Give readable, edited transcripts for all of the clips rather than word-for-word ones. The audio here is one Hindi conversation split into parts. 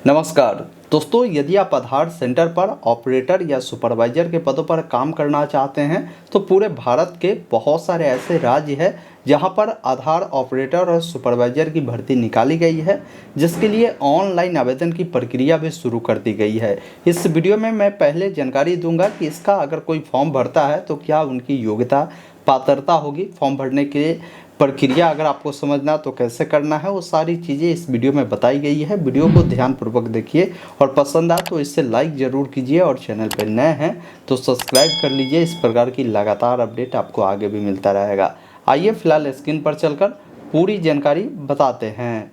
नमस्कार दोस्तों, यदि आप आधार सेंटर पर ऑपरेटर या सुपरवाइजर के पदों पर काम करना चाहते हैं तो पूरे भारत के बहुत सारे ऐसे राज्य हैं जहां पर आधार ऑपरेटर और सुपरवाइजर की भर्ती निकाली गई है, जिसके लिए ऑनलाइन आवेदन की प्रक्रिया भी शुरू कर दी गई है। इस वीडियो में मैं पहले जानकारी दूंगा कि इसका अगर कोई फॉर्म भरता है तो क्या उनकी योग्यता पात्रता होगी, फॉर्म भरने के प्रक्रिया अगर आपको समझना तो कैसे करना है, वो सारी चीज़ें इस वीडियो में बताई गई है। वीडियो को ध्यानपूर्वक देखिए और पसंद आए तो इसे लाइक ज़रूर कीजिए और चैनल पर नए हैं तो सब्सक्राइब कर लीजिए। इस प्रकार की लगातार अपडेट आपको आगे भी मिलता रहेगा। आइए फिलहाल स्क्रीन पर चलकर पूरी जानकारी बताते हैं।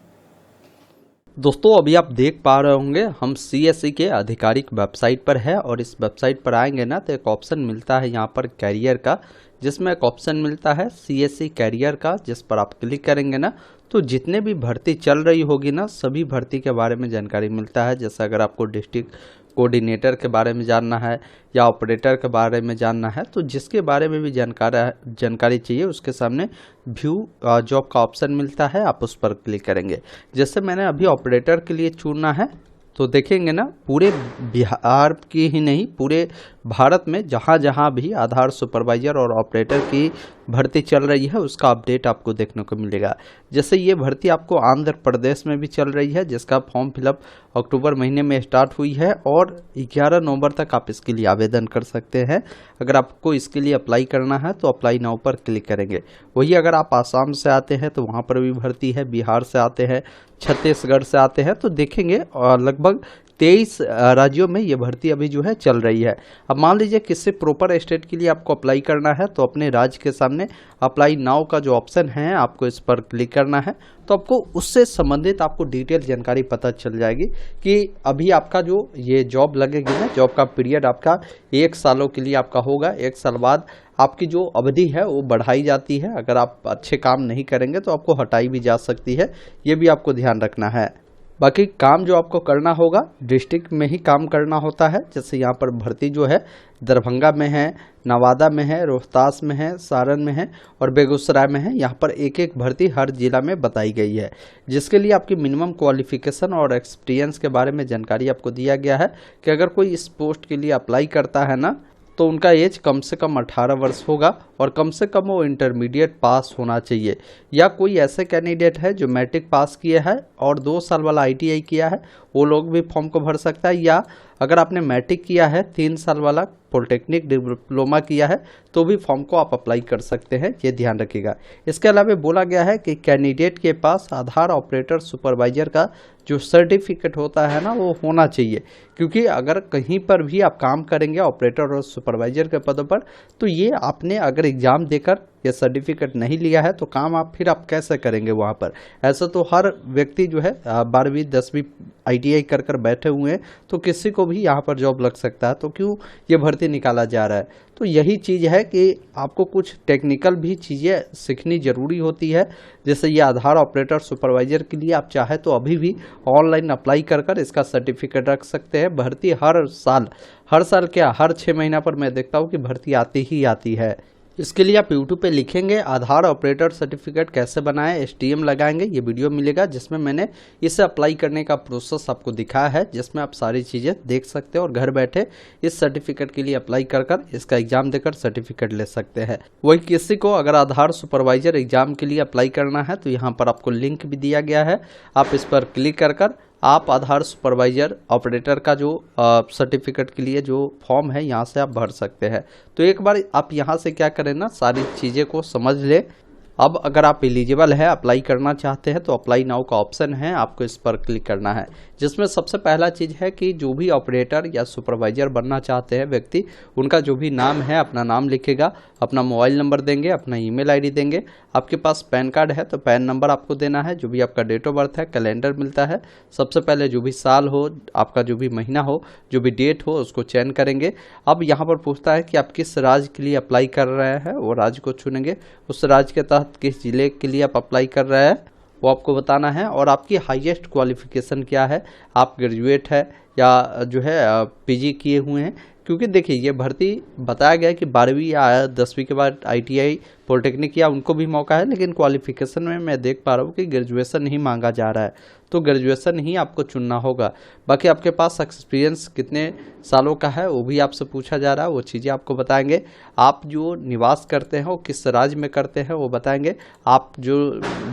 दोस्तों, अभी आप देख पा रहे होंगे हम CSE के आधिकारिक वेबसाइट पर है और इस वेबसाइट पर आएंगे ना तो एक ऑप्शन मिलता है यहाँ पर कैरियर का, जिसमें एक ऑप्शन मिलता है CSE कैरियर का, जिस पर आप क्लिक करेंगे ना तो जितने भी भर्ती चल रही होगी ना सभी भर्ती के बारे में जानकारी मिलता है। जैसे अगर आपको डिस्ट्रिक्ट कोऑर्डिनेटर के बारे में जानना है या ऑपरेटर के बारे में जानना है तो जिसके बारे में भी जानकारी चाहिए उसके सामने व्यू जॉब का ऑप्शन मिलता है, आप उस पर क्लिक करेंगे। जैसे मैंने अभी ऑपरेटर के लिए चुना है तो देखेंगे ना पूरे बिहार की ही नहीं पूरे भारत में जहाँ जहाँ भी आधार सुपरवाइजर और ऑपरेटर की भर्ती चल रही है उसका अपडेट आपको देखने को मिलेगा। जैसे ये भर्ती आपको आंध्र प्रदेश में भी चल रही है, जिसका फॉर्म फिलअप अक्टूबर महीने में स्टार्ट हुई है और 11 नवंबर तक आप इसके लिए आवेदन कर सकते हैं। अगर आपको इसके लिए अप्लाई करना है तो अप्लाई नाउ पर क्लिक करेंगे। वही अगर आप आसाम से आते हैं तो वहाँ पर भी भर्ती है, बिहार से आते हैं, छत्तीसगढ़ से आते हैं तो देखेंगे लगभग 23 राज्यों में ये भर्ती अभी जो है चल रही है। अब मान लीजिए किसी प्रॉपर स्टेट के लिए आपको अप्लाई करना है तो अपने राज्य के सामने अप्लाई नाउ का जो ऑप्शन है आपको इस पर क्लिक करना है तो आपको उससे संबंधित आपको डिटेल जानकारी पता चल जाएगी कि अभी आपका जो ये जॉब लगेगी ना, जॉब का पीरियड आपका 1 सालों के लिए आपका होगा। 1 साल बाद आपकी जो अवधि है वो बढ़ाई जाती है। अगर आप अच्छे काम नहीं करेंगे तो आपको हटाई भी जा सकती है, ये भी आपको ध्यान रखना है। बाकी काम जो आपको करना होगा डिस्ट्रिक्ट में ही काम करना होता है। जैसे यहाँ पर भर्ती जो है दरभंगा में है, नवादा में है, रोहतास में है, सारण में है और बेगूसराय में है। यहाँ पर एक एक भर्ती हर जिला में बताई गई है, जिसके लिए आपकी मिनिमम क्वालिफिकेशन और एक्सपीरियंस के बारे में जानकारी आपको दिया गया है कि अगर कोई इस पोस्ट के लिए अप्लाई करता है ना तो उनका एज कम से कम 18 वर्ष होगा और कम से कम वो इंटरमीडिएट पास होना चाहिए, या कोई ऐसे कैंडिडेट है जो मैट्रिक पास किया है और 2 साल वाला ITI किया है वो लोग भी फॉर्म को भर सकता है, या अगर आपने मैट्रिक किया है 3 साल वाला पॉलिटेक्निक डिप्लोमा किया है तो भी फॉर्म को आप अप्लाई कर सकते हैं, ये ध्यान रखिएगा। इसके अलावा बोला गया है कि कैंडिडेट के पास आधार ऑपरेटर सुपरवाइजर का जो सर्टिफिकेट होता है ना वो होना चाहिए, क्योंकि अगर कहीं पर भी आप काम करेंगे ऑपरेटर और सुपरवाइजर के पदों पर तो ये आपने अगर एग्ज़ाम देकर ये सर्टिफिकेट नहीं लिया है तो काम आप कैसे करेंगे वहाँ पर। ऐसा तो हर व्यक्ति जो है 12वीं 10वीं ITI कर कर बैठे हुए हैं तो किसी को भी यहाँ पर जॉब लग सकता है, तो क्यों ये भर्ती निकाला जा रहा है। तो यही चीज़ है कि आपको कुछ टेक्निकल भी चीज़ें सीखनी ज़रूरी होती है। जैसे ये आधार ऑपरेटर सुपरवाइजर के लिए आप चाहे तो अभी भी ऑनलाइन अप्लाई कर कर इसका सर्टिफिकेट रख सकते हैं। भर्ती हर साल क्या हर 6 महीना पर मैं देखता हूँ कि भर्ती आती ही आती है। इसके लिए आप YouTube पे लिखेंगे आधार ऑपरेटर सर्टिफिकेट कैसे बनाएं, STM लगाएंगे, ये वीडियो मिलेगा जिसमें मैंने इसे अप्लाई करने का प्रोसेस आपको दिखाया है, जिसमें आप सारी चीज़ें देख सकते हैं और घर बैठे इस सर्टिफिकेट के लिए अप्लाई कर कर इसका एग्जाम देकर सर्टिफिकेट ले सकते हैं। वही किसी को अगर आधार सुपरवाइजर एग्जाम के लिए अप्लाई करना है तो यहाँ पर आपको लिंक भी दिया गया है, आप इस पर क्लिक कर कर आप आधार सुपरवाइजर ऑपरेटर का जो सर्टिफिकेट के लिए जो फॉर्म है यहाँ से आप भर सकते हैं। तो एक बार आप यहाँ से क्या करें ना सारी चीज़ें को समझ लें। अब अगर आप एलिजिबल है अप्लाई करना चाहते हैं तो अप्लाई नाउ का ऑप्शन है, आपको इस पर क्लिक करना है, जिसमें सबसे पहला चीज़ है कि जो भी ऑपरेटर या सुपरवाइजर बनना चाहते हैं व्यक्ति उनका जो भी नाम है अपना नाम लिखेगा, अपना मोबाइल नंबर देंगे, अपना ईमेल ID देंगे, आपके पास पैन कार्ड है तो पैन नंबर आपको देना है, जो भी आपका डेट ऑफ बर्थ है, कैलेंडर मिलता है, सबसे पहले जो भी साल हो, आपका जो भी महीना हो, जो भी डेट हो उसको चयन करेंगे। अब यहाँ पर पूछता है कि आप किस राज्य के लिए अप्लाई कर रहे हैं, वो राज्य को चुनेंगे, उस राज्य के तहत किस जिले के लिए आप अप्लाई कर रहे हैं वो आपको बताना है, और आपकी हाईएस्ट क्वालिफिकेशन क्या है, आप ग्रेजुएट है या जो है PG किए हुए हैं, क्योंकि देखिए ये भर्ती बताया गया है कि 12वीं या 10वीं के बाद ITI पॉलिटेक्निक या उनको भी मौका है, लेकिन क्वालिफिकेशन में मैं देख पा रहा हूँ कि ग्रेजुएशन ही मांगा जा रहा है। तो ग्रेजुएशन ही आपको चुनना होगा। बाकी आपके पास एक्सपीरियंस कितने सालों का है वो भी आपसे पूछा जा रहा है, वो चीज़ें आपको बताएंगे। आप जो निवास करते हैं वो किस राज्य में करते हैं वो बताएंगे। आप जो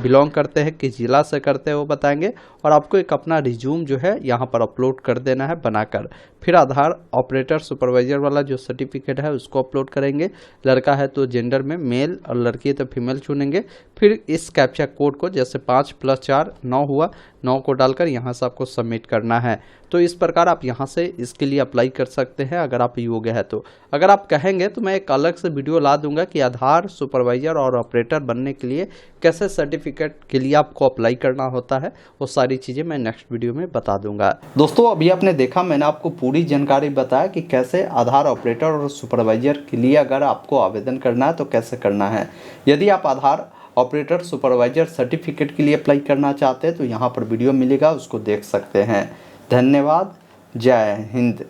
बिलोंग करते हैं किस जिला से करते हैं वो बताएंगे। और आपको एक अपना रिज्यूम जो है यहाँ पर अपलोड कर देना है बनाकर। फिर आधार ऑपरेटर सुपरवाइजर वाला जो सर्टिफिकेट है उसको अपलोड करेंगे। लड़का है तो जेंडर में मेल और लड़की है तो फीमेल चुनेंगे। फिर इस कैप्चा कोड को जैसे 5 + 4 9 हुआ, 9 को डालकर यहाँ से आपको सबमिट करना है। तो इस प्रकार आप यहाँ से इसके लिए अप्लाई कर सकते हैं अगर आप योग्य है तो। अगर आप कहेंगे तो मैं एक अलग से वीडियो ला दूंगा कि आधार सुपरवाइजर और ऑपरेटर बनने के लिए कैसे सर्टिफिकेट के लिए आपको अप्लाई करना होता है, वो सारी चीज़ें मैं नेक्स्ट वीडियो में बता दूंगा। दोस्तों अभी आपने देखा मैंने आपको पूरी जानकारी बताया कि कैसे आधार ऑपरेटर और सुपरवाइजर के लिए अगर आपको आवेदन करना है तो कैसे करना है। यदि आप आधार ऑपरेटर सुपरवाइजर सर्टिफिकेट के लिए अप्लाई करना चाहते हैं तो यहाँ पर वीडियो मिलेगा, उसको देख सकते हैं। धन्यवाद। जय हिंद।